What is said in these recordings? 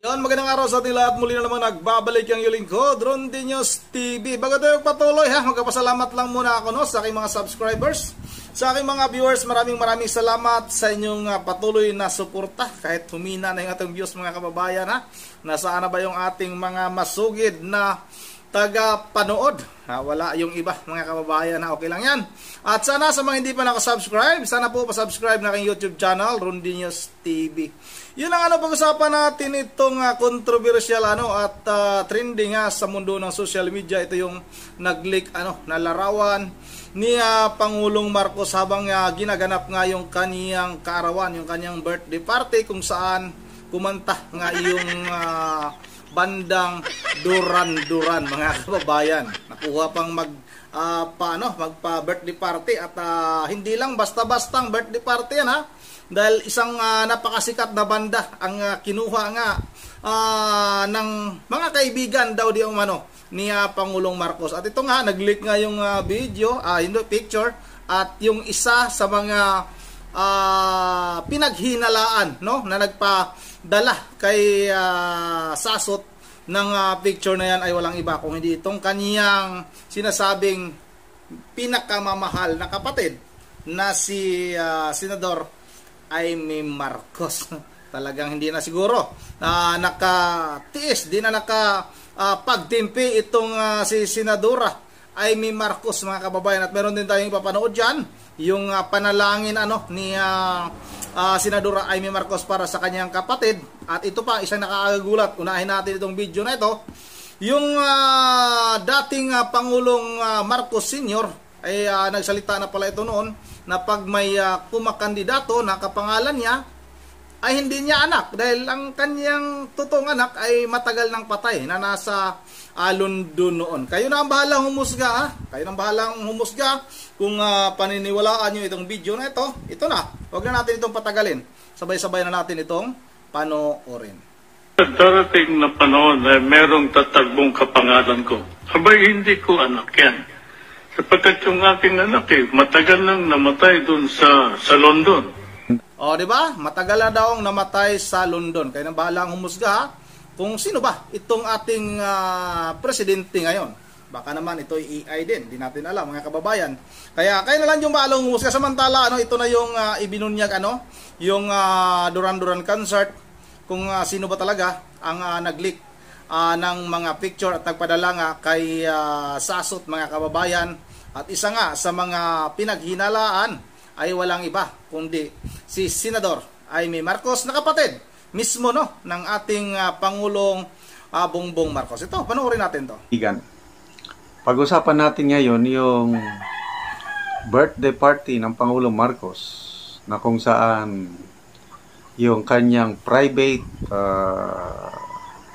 Yan, magandang araw sa ating lahat. Muli na naman nagbabalik ang yung lingkod, Rondy News TV. Bago tayo patuloy magpapasalamat lang muna ako sa aking mga subscribers, sa aking mga viewers. Maraming salamat sa inyong patuloy na suporta. Kahit humina na yung ating views mga kababayan Nasaan na ba yung ating mga masugid na taga-panood? Wala yung iba mga kababayan okay lang yan. At sana sa mga hindi pa nakasubscribe, sana po pasubscribe na aking YouTube channel, Rondy News TV. Yun ang pag-usapan natin itong controversial at trending sa mundo ng social media. Ito yung nag-leak na larawan ni Pangulong Marcos habang ginaganap nga yung kaniyang kaarawan, yung kaniyang birthday party, kung saan kumanta nga yung bandang Duran-Duran mga kababayan. Nakuha pang magpa-birthday party at hindi lang basta-bastang birthday party yan dahil isang napakasikat na banda ang kinuha nga ng mga kaibigan daw di umano ni Pangulong Marcos. At ito nga nag-leak nga yung video, picture, at yung isa sa mga pinaghinalaan na nagpadala kay Sasot ng picture na yan ay walang iba kung hindi itong kaniyang sinasabing pinakamamahal na kapatid na si Senador Amy Marcos. Talagang hindi na siguro nakatiis, di na nakapagtimpi itong si Senadora Amy Marcos mga kababayan. At meron din tayong ipapanood dyan, yung panalangin ni Senadora Amy Marcos para sa kanyang kapatid. At ito pa, isang nakakagulat. Unahin natin itong video na ito. Yung dating Pangulong Marcos Sr. ay nagsalita na pala ito noon na pag may kumakandidato na kapangalan niya ay hindi niya anak dahil ang kanyang totoong anak ay matagal nang patay na nasa London noon. Kayo na ang bahalang humusga Kayo na ang bahalang humusga kung paniniwalaan nyo itong video na ito. Ito na. Huwag na natin itong patagalin. Sabay-sabay na natin itong panoorin. Darating na panahon na merong tatagbong kapangalan ko. Sabay hindi ko anak yan. Sapagkat yung aking anak matagal nang namatay dun sa London. Di ba? Matagal na daw ang namatay sa London. Kaya nang bahalang humusga kung sino ba itong ating presidente ngayon. Baka naman ito ay AI din. Hindi natin alam mga kababayan. Kaya kayo na lang yung bahalang humusga. Samantala ito na yung ibinunyag yung Duran-Duran concert. Kung sino ba talaga ang nag-leak ng mga picture at nagpadala nga kay Sasot mga kababayan. At isa nga sa mga pinaghinalaan ay walang iba kundi si Senador Amy Marcos na kapatid mismo ng ating Pangulong Bongbong Marcos. Ito, panoorin natin to. Pag-usapan natin ngayon yung birthday party ng Pangulong Marcos na kung saan yung kanyang private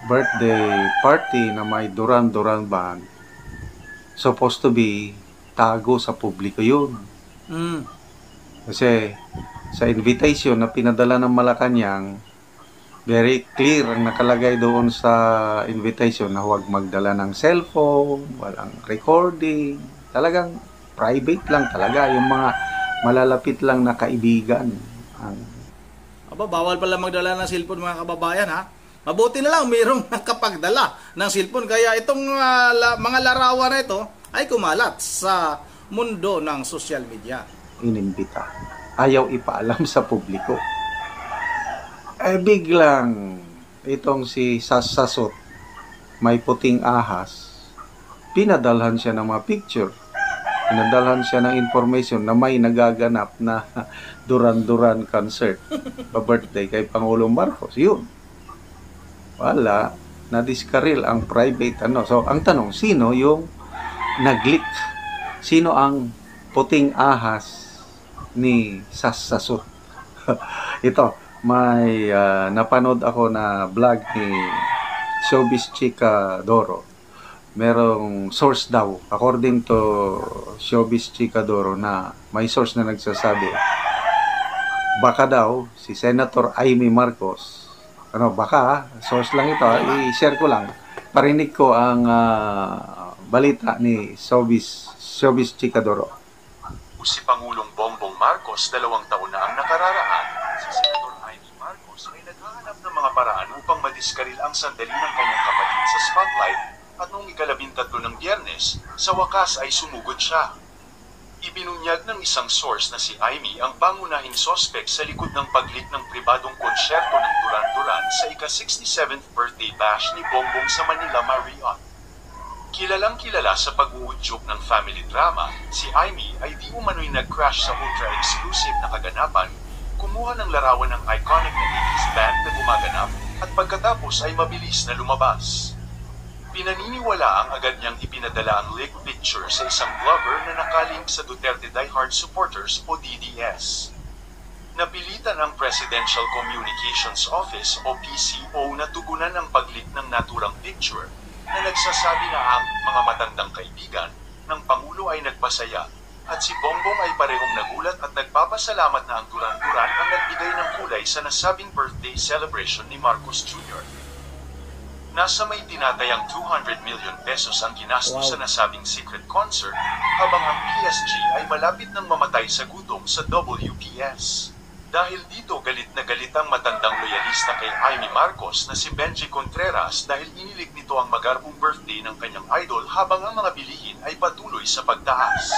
birthday party na may Duran-Duran band, supposed to be tago sa publiko yun. Kasi sa invitation na pinadala ng Malacanang, very clear ang nakalagay doon sa invitation na huwag magdala ng cellphone, walang recording, talagang private lang talaga, yung mga malalapit lang na kaibigan. Bawal pala magdala ng cellphone mga kababayan Mabuti na lang mayroong nakapagdala ng cellphone. Kaya itong mga larawan na ito ay kumalat sa mundo ng social media. Inimbita. Ayaw ipaalam sa publiko. Biglang itong si Sasot, may puting ahas, pinadalhan siya ng mga picture. Pinadalhan siya ng information na may nagaganap na Duran-Duran concert pa-birthday kay Pangulong Marcos. Yun. Wala, na-discarril ang private So, ang tanong, sino yung nag-leak? Sino ang puting ahas ni Sasot? Ito, may napanood ako na vlog ni Showbiz Chika Doro. Merong source daw, according to Showbiz Chika Doro, na may source na nagsasabi, baka daw si Senator Amy Marcos, baka, source lang ito, i-share ko lang, parinig ko ang balita ni Showbiz Chika Doro. Si Pangulong Bongbong Marcos, 2 taon na ang nakararaan. Si Senator Amy Marcos ay naghahanap ng mga mga paraan upang madiskaril ang sandali ng kanyang kapatid sa spotlight, at noong ika-13 ng Biyernes, sa wakas ay sumugod siya. Ibinunyag ng isang source na si Amy ang pangunahing sospek sa likod ng pag-leak ng pribadong konsyerto ng Duran Duran sa ika-67th birthday bash ni Bongbong sa Manila Marriott. Kilalang-kilala sa pag-uudyok ng family drama, si Amy ay di umano'y nag-crash sa ultra-exclusive na kaganapan, kumuha ng larawan ng iconic na 80s band na gumaganap, at pagkatapos ay mabilis na lumabas. Pinaniniwalaang agad niyang ipinadala ang leaked picture sa isang blogger na nakalink sa Duterte Diehard Supporters o DDS. Napilitan ang Presidential Communications Office o PCO na tugunan ang pag-leak ng naturang picture na nagsasabi na ang mga matandang kaibigan ng Pangulo ay nagpasaya at si Bongbong ay parehong nagulat at nagpapasalamat na ang Duran Duran ang nagbigay ng kulay sa nasabing birthday celebration ni Marcos Jr. Nasa may tinatayang 200 million pesos ang ginastos sa nasabing secret concert, habang ang PSG ay malapit nang mamatay sa gutom sa WPS. Dahil dito galit na galit ang matandang loyalista kay Amy Marcos na si Benji Contreras dahil inilig nito ang magarbong birthday ng kanyang idol habang ang mga bilihin ay patuloy sa pagtaas.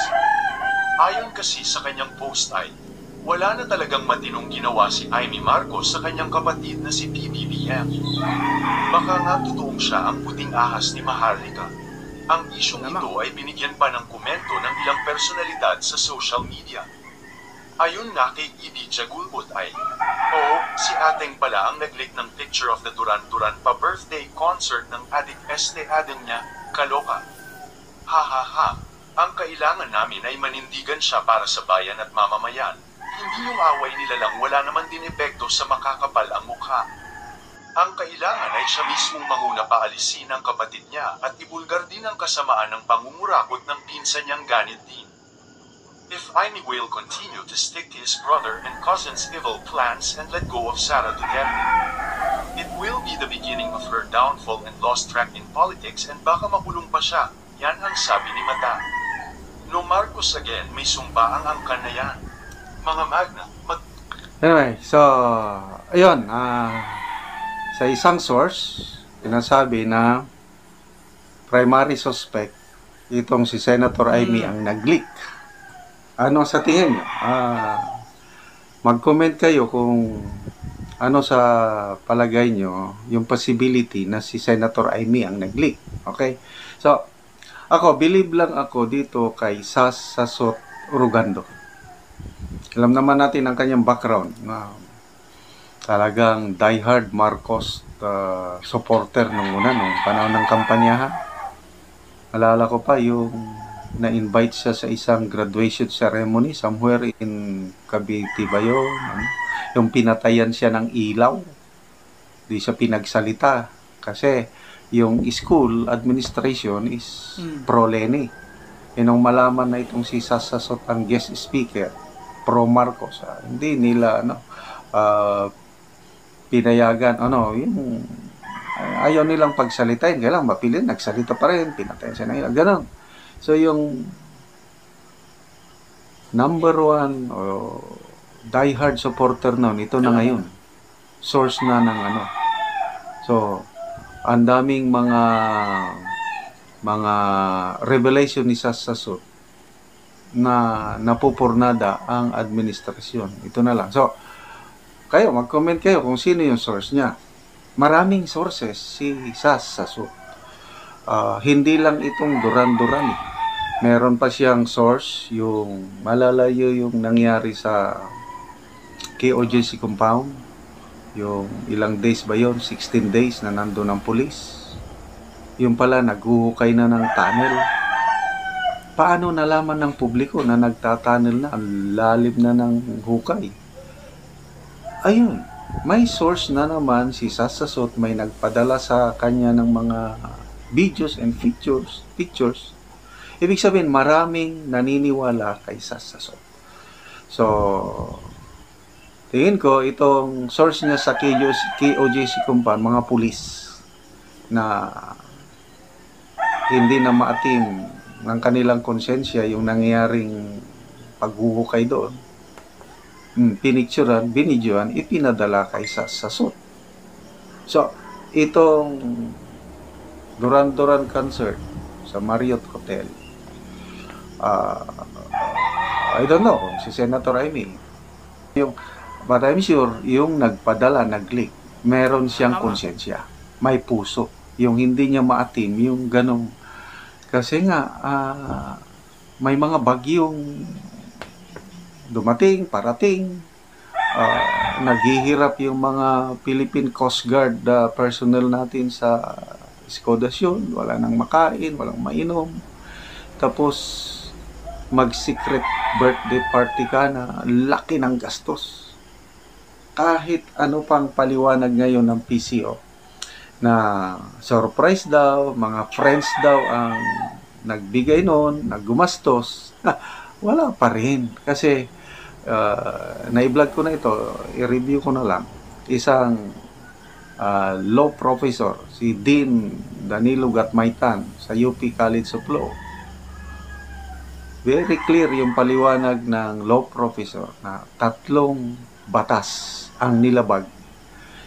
Ayon kasi sa kanyang post ay, wala na talagang matinong ginawa si Amy Marcos sa kanyang kapatid na si PBBM. Baka nga totoong siya ang puting ahas ni Maharlika. Ang isyong ito ay binigyan pa ng komento ng ilang personalidad sa social media. Ayon nga kay Edith Gulbot ay, oo, si Ateng pala ang nag-leak ng picture of the Duran Duran pa birthday concert ng adik Este Adeng niya, kaloka. Ha ha ha, ang kailangan namin ay manindigan siya para sa bayan at mamamayan. Hindi yung away nila lang, wala naman din epekto sa makakapal ang mukha. Ang kailangan ay siya mismong manguna paalisin ang kapatid niya at ibulgar din ang kasamaan ng pangungurakot ng pinsan niyang ganit din. If Amy will continue to stick to his brother and cousin's evil plans and let go of Sara Duterte, it will be the beginning of her downfall and lost track in politics and baka makulong pa siya, yan ang sabi ni Mata. No Marcos again, may sumba ang angkan na yan. Mga magna, Anyway, so, ayun, sa isang source, pinasabi na primary suspect, itong si Senator Amy ang nag-leak. Ano sa tingin nyo? Mag-comment kayo kung ano sa palagay nyo yung possibility na si Senator Amy ang nag-leak. Okay? So, believe lang ako dito kay Sas Sasot Urugando. Alam naman natin ang kanyang background na talagang diehard Marcos supporter nung panahon ng kampanyahan. Alala ko pa yung na-invite siya sa isang graduation ceremony somewhere in Cavite ba yun? Yung pinatayan siya ng ilaw. Di siya pinagsalita kasi yung school administration is pro-Leni. Nung malaman na itong si Sasasot ang guest speaker, pro-Marcos, hindi nila pinayagan, yung ayaw nilang pagsalitain, kailang mapilin, nagsalita pa rin, pinatayan siya ng ilaw, ganun. So yung number one diehard supporter noon, ito na ngayon, source na ng so ang daming mga revelation ni Sasasot na napupurnada ang administrasyon. Ito na lang. So, kayo, mag-comment kayo kung sino yung source niya. Maraming sources si Sasasot. Hindi lang itong Duran-Duran. Meron pa siyang source, yung malalayo yung nangyari sa KOJC compound. Yung ilang days ba yun? 16 days na nandun ang pulis. Yung pala, naghuhukay na ng tunnel. Paano nalaman ng publiko na nagtatunnel na, ang lalim na ng hukay? Ayun, may source na naman si Sasasot, may nagpadala sa kanya ng mga videos and pictures. Ibig sabihin, maraming naniniwala kay Sasasot. So, tingin ko, itong source niya sa KOJC compound, mga pulis na hindi na maatim ng kanilang konsensya yung nangyaring paghuhukay doon. Pinicturean, binidyoan, ipinadala kay Sasasot. So, itong Duran-Duran concert sa Marriott Hotel, I don't know kung si Senator Amy, but I'm sure yung nagpadala, nag-leak, meron siyang konsensya, may puso, yung hindi niya maatim, yung ganong, kasi nga, may mga bagyong dumating, parating, naghihirap yung mga Philippine Coast Guard personnel natin sa Escudasyon, wala nang makain, walang mainom, tapos mag-secret birthday party ka na laki ng gastos. Kahit ano pang paliwanag ngayon ng PCO na surprise daw, mga friends daw ang nagbigay noon, naggumastos, wala pa rin. Kasi na-vlog ko na ito, i-review ko na lang. Isang law professor, si Dean Danilo Gatmaitan sa UP College of Law. Very clear yung paliwanag ng law professor na 3 batas ang nilabag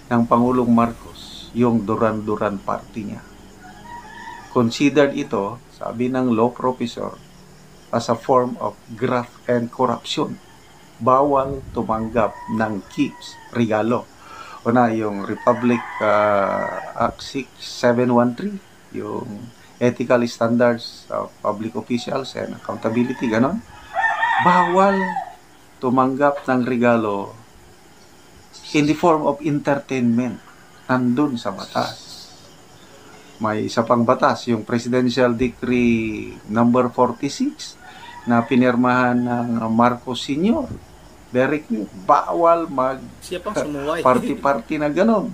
ng Pangulong Marcos, yung Duran-Duran party niya. Considered ito, sabi ng law professor, as a form of graft and corruption. Bawal tumanggap ng gifts, regalo. Una, yung Republic Act 6713, yung Ethical Standards of Public Officials and Accountability, ganon. Bawal tumanggap ng regalo in the form of entertainment. Nandun sa batas. May isa pang batas, yung Presidential Decree number 46 na pinirmahan ng Marcos Sr. Very clear. Bawal party-party na ganon.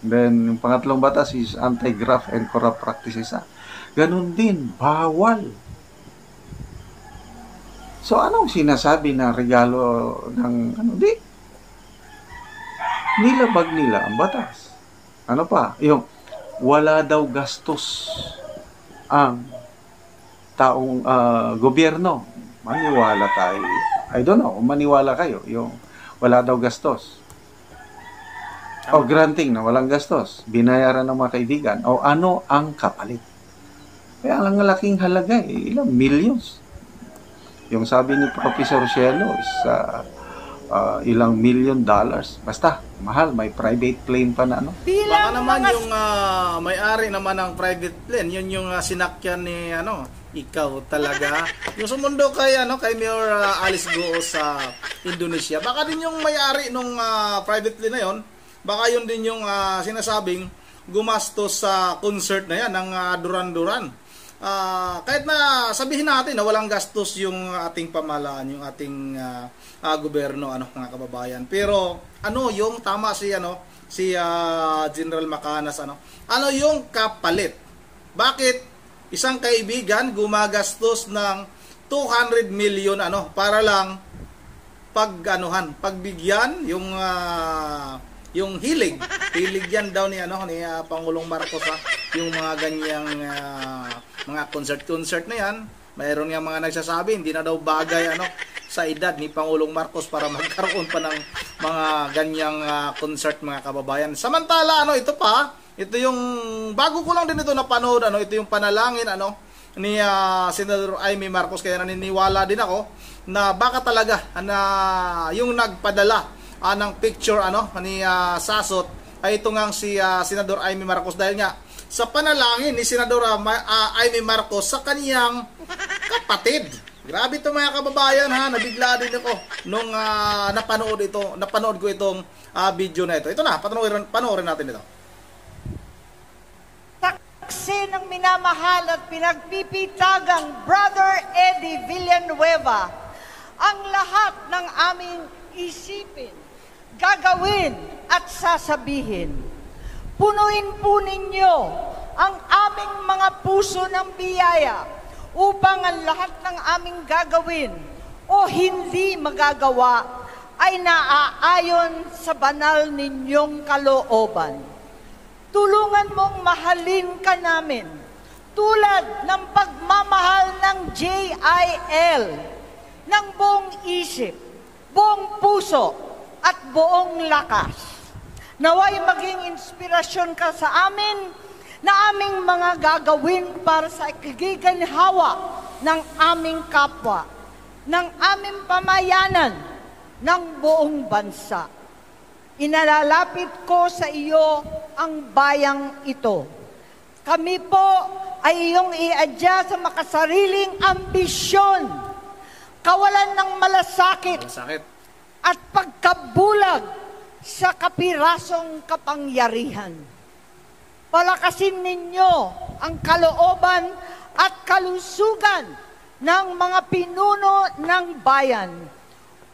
Then, yung pangatlong batas is Anti-Graft and Corrupt Practices Act. Ganon din, bawal. So, anong sinasabi na regalo ng di? Nilabag nila ang batas. Ano pa? Yung wala daw gastos ang taong gobyerno. Maniwala tayo. I don't know, maniwala kayo. Yung wala daw gastos. O granting na walang gastos. Binayaran ng mga kaibigan. O ano ang kapalit? Kaya ang laking halaga, ilang millions. Yung sabi ni Professor Cielo is ilang $1 million. Basta, mahal, may private plane pa na ano. Baka naman yung may-ari naman ng private plane, yun yung sinakyan ni ikaw talaga. Yung sumundo kay Mayor Alice Goo sa Indonesia. Baka din yung may-ari nung private plane na yon, baka yun din yung sinasabing gumastos sa concert na yan ng Duran-Duran. Kahit na sabihin natin na walang gastos yung ating pamahalaan, yung ating gobyerno, mga kababayan. Pero yung tama si General Macanas, ano yung kapalit? Bakit isang kaibigan gumagastos ng 200 million para lang pagbigyan yung hilig yan daw ni Pangulong Marcos, yung mga ganyang mga concert na yan. Mayroon nga mga nagsasabi hindi na daw bagay sa edad ni Pangulong Marcos para magkaroon pa ng mga ganyang concert, mga kababayan. Samantala ito yung bago ko lang din ito napanood, ito yung panalangin ni Senator Amy Marcos, kaya naniniwala din ako na baka talaga na yung nagpadala ng picture ni Sasot ay ito ngang si Senador Amy Marcos, dahil nga sa panalangin ni Senador Amy Marcos sa kaniyang kapatid. Grabe ito, mga kababayan, nabigla din ako nung napanood ko itong video na ito. Ito na, panoorin natin ito. Saksi ng minamahal at pinagpipitagang Brother Eddie Villanueva, ang lahat ng aming isipin, gagawin at sasabihin. Punuin po ninyo ang aming mga puso ng biyaya upang ang lahat ng aming gagawin o hindi magagawa ay naaayon sa banal ninyong kalooban. Tulungan mong mahalin ka namin tulad ng pagmamahal ng JIL ng buong isip, buong puso at buong lakas. Naway maging inspirasyon ka sa amin na aming mga gagawin para sa ikigiginhawa ng aming kapwa, ng aming pamayanan, ng buong bansa. Inalalapit ko sa iyo ang bayang ito. Kami po ay iyong iadya sa makasariling ambisyon, kawalan ng malasakit, at pagkabulag sa kapirasong kapangyarihan. Palakasin ninyo ang kalooban at kalusugan ng mga pinuno ng bayan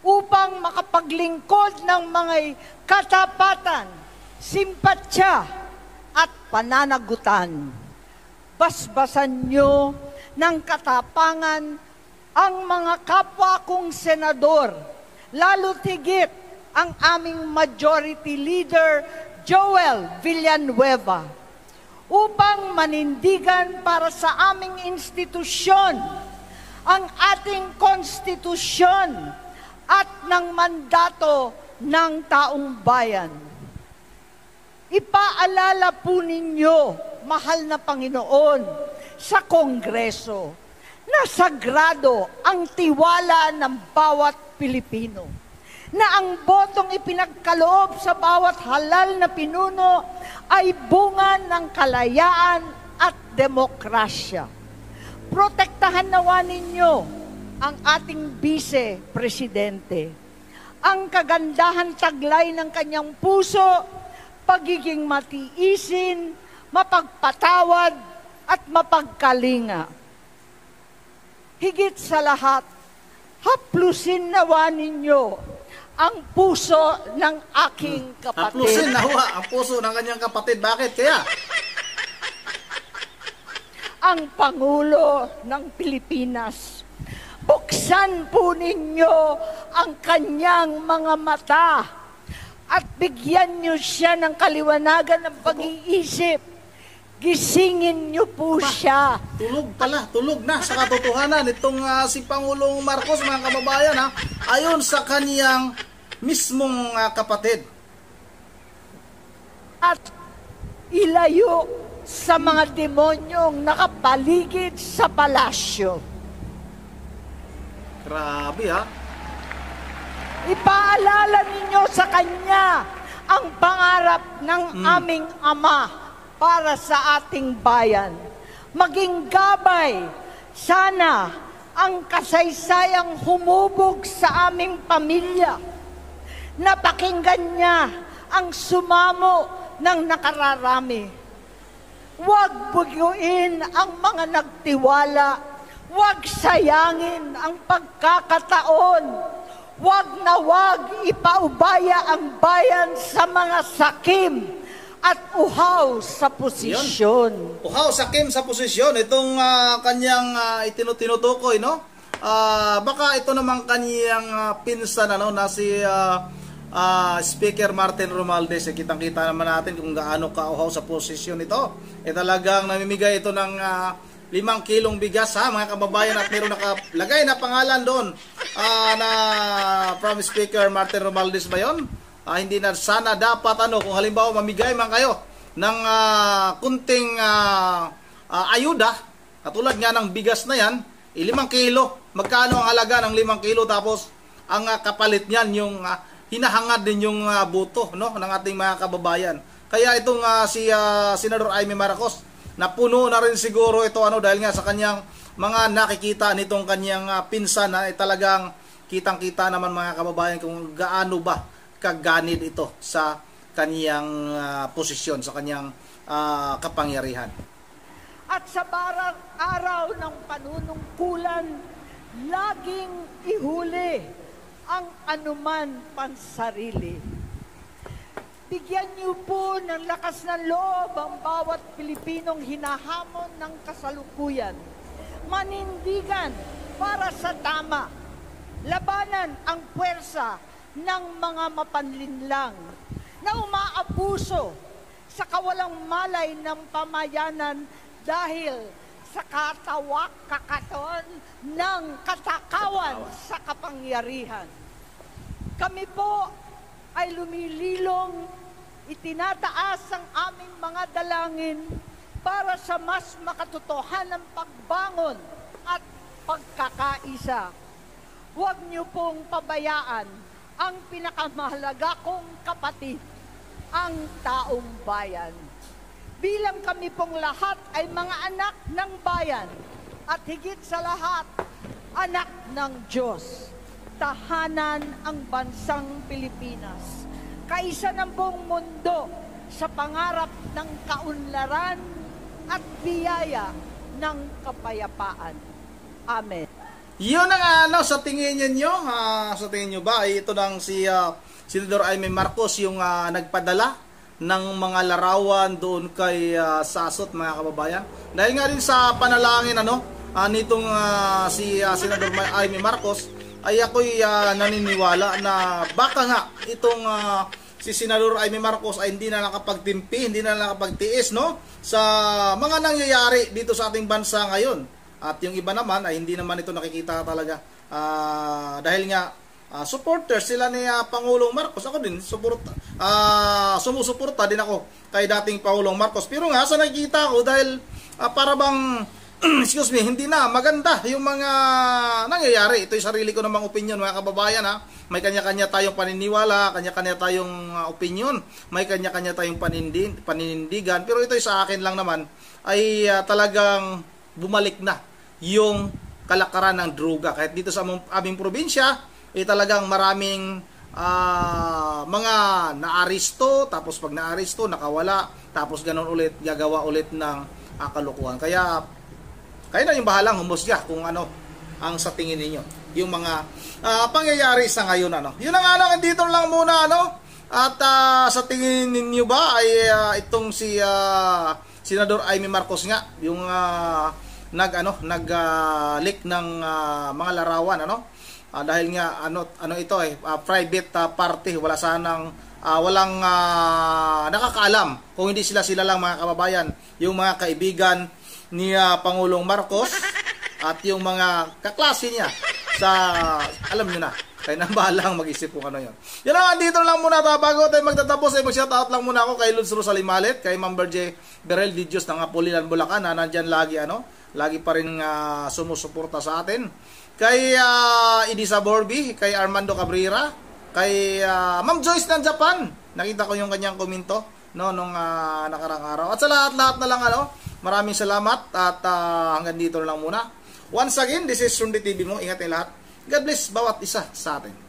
upang makapaglingkod ng mga katapatan, simpatsya at pananagutan. Basbasan nyo ng katapangan ang mga kapwa kong senador, lalo tigit ang aming Majority Leader Joel Villanueva, upang manindigan para sa aming institusyon ang ating konstitusyon at ng mandato ng taong bayan. Ipaalala po ninyo, mahal na Panginoon, sa Kongreso na sagrado ang tiwala ng bawat Pilipino, na ang botong ipinagkaloob sa bawat halal na pinuno ay bunga ng kalayaan at demokrasya. Protektahan nawa ninyo ang ating Vice-Presidente. Ang kagandahan taglay ng kanyang puso, pagiging matiisin, mapagpatawad at mapagkalinga. Higit sa lahat, haplusin nawa ninyo ang puso ng aking kapatid. Haplusin nawa ang puso ng kanyang kapatid. Bakit kaya? Ang Pangulo ng Pilipinas. Buksan po ninyo ang kanyang mga mata at bigyan niyo siya ng kaliwanagan ng pag-iisip. Gisingin niyo po siya. Tulog na sa katotohanan itong si Pangulong Marcos, mga kababayan, ayon sa kaniyang mismong kapatid. At ilayo sa mga demonyong nakapaligid sa palasyo. Grabe Ipaalala ninyo sa kanya ang pangarap ng aming Ama para sa ating bayan. Maging gabay, sana ang kasaysayang humubog sa aming pamilya. Napakinggan niya ang sumamo ng nakararami. Huwag bugyuin ang mga nagtiwala. Huwag sayangin ang pagkakataon. Huwag na huwag ipaubaya ang bayan sa mga sakim at uhaw sa posisyon. Uhaw, sakim sa posisyon. Itong kanyang tinutukoy, no? Baka ito naman kanyang pinsan, na si Speaker Martin Romualdez. Kitang-kita naman natin kung gaano kauhaw sa posisyon ito. Talagang namimigay ito ng 5 kilong bigas, mga kababayan, at meron nakalagay na pangalan doon na from Speaker Martin Romualdez ba yun? Hindi na sana dapat kung halimbawa mamigay man kayo ng kunting ayuda, katulad nga ng bigas na yan, 5 kilo. Magkano ang halaga ng 5 kilo, tapos ang kapalit niyan yung hinahangad din yung buto, no, ng ating mga kababayan. Kaya itong si Senador Amy Marcos, napuno na rin siguro ito dahil nga sa kanyang mga nakikita nitong kanyang pinsan na talagang kitang-kita naman, mga kababayan, kung gaano ba kaganid ito sa kanyang posisyon, sa kanyang kapangyarihan. At sa araw ng panunungkulan, laging ihuli ang anuman pansarili. Bigyan niyo po ng lakas ng loob ang bawat Pilipinong hinahamon ng kasalukuyan. Manindigan para sa tama. Labanan ang puwersa ng mga mapanlinlang na umaabuso sa kawalang malay ng pamayanan dahil sa kakaton ng katakawan sa kapangyarihan. Kami po ay lumililong itinataas ang aming mga dalangin para sa mas makatotohanang pagbangon at pagkakaisa. Huwag niyo pong pabayaan ang pinakamahalaga kong kapatid, ang taong bayan. Bilang kami pong lahat ay mga anak ng bayan at higit sa lahat, anak ng Diyos. Tahanan ang bansang Pilipinas. Kaisa ng buong mundo sa pangarap ng kaunlaran at biyaya ng kapayapaan. Amen. Yun ang sa tingin niyo, sa tingin niyo ba ay ito nang si Senador Jaime Marcos yung nagpadala ng mga larawan doon kay Sasot, mga kababayan? Dahil nga rin sa panalangin nitong si Senador Jaime Marcos ay ako'y naniniwala na baka nga itong si Senador Jaime Marcos ay hindi na nakapagtimpi, hindi na nakapagtiis sa mga nangyayari dito sa ating bansa ngayon. At yung iba naman ay hindi naman ito nakikita talaga dahil nga supporters sila ni Pangulong Marcos. Ako din sumusuporta din ako kay dating Pangulong Marcos. Pero nga sa nakikita ko dahil para bang excuse me, hindi na maganda yung mga nangyayari. Ito'y sarili ko namang opinion, mga kababayan. May kanya-kanya tayong paniniwala, kanya-kanya tayong opinion, may kanya-kanya tayong paninindigan. Pero ito'y sa akin lang naman ay talagang bumalik na yung kalakaran ng droga. Kahit dito sa aming probinsya ay talagang maraming mga naaristo, tapos pag naaristo nakawala, tapos ganun ulit, gagawa ulit ng kalokohan. Kaya kayo na yung bahalang humusga kung ano ang sa tingin ninyo yung mga pangyayari sa ngayon. Yun ang lang, dito lang muna at sa tingin ninyo ba ay itong si Senador Jaime Marcos nga yung nag-leak ng mga larawan dahil nga ito private party, wala sanang walang nakakaalam kung hindi sila lang, mga kababayan, yung mga kaibigan ni Pangulong Marcos at yung mga kaklase niya sa, alam niyo na, kayo nang bahalang mag-isip kung ano yun. Yan lang, dito lang muna bago tayo magtatapos ay mag-shoutout lang muna ako kay Lods Rosalie Malet, kay Ma'am Berje Berel Didios ng Apulilan, Bulacan, na nandyan lagi lagi pa rin sumusuporta sa atin, kay Idisa Borby, kay Armando Cabrera, kay Ma'am Joyce ng Japan, nakita ko yung kanyang komento nung nakarang araw, at sa lahat-lahat na lang maraming salamat at hanggang dito lang muna. Once again, this is Sundi TV mo. Ingat niyo lahat. God bless bawat isa sa atin.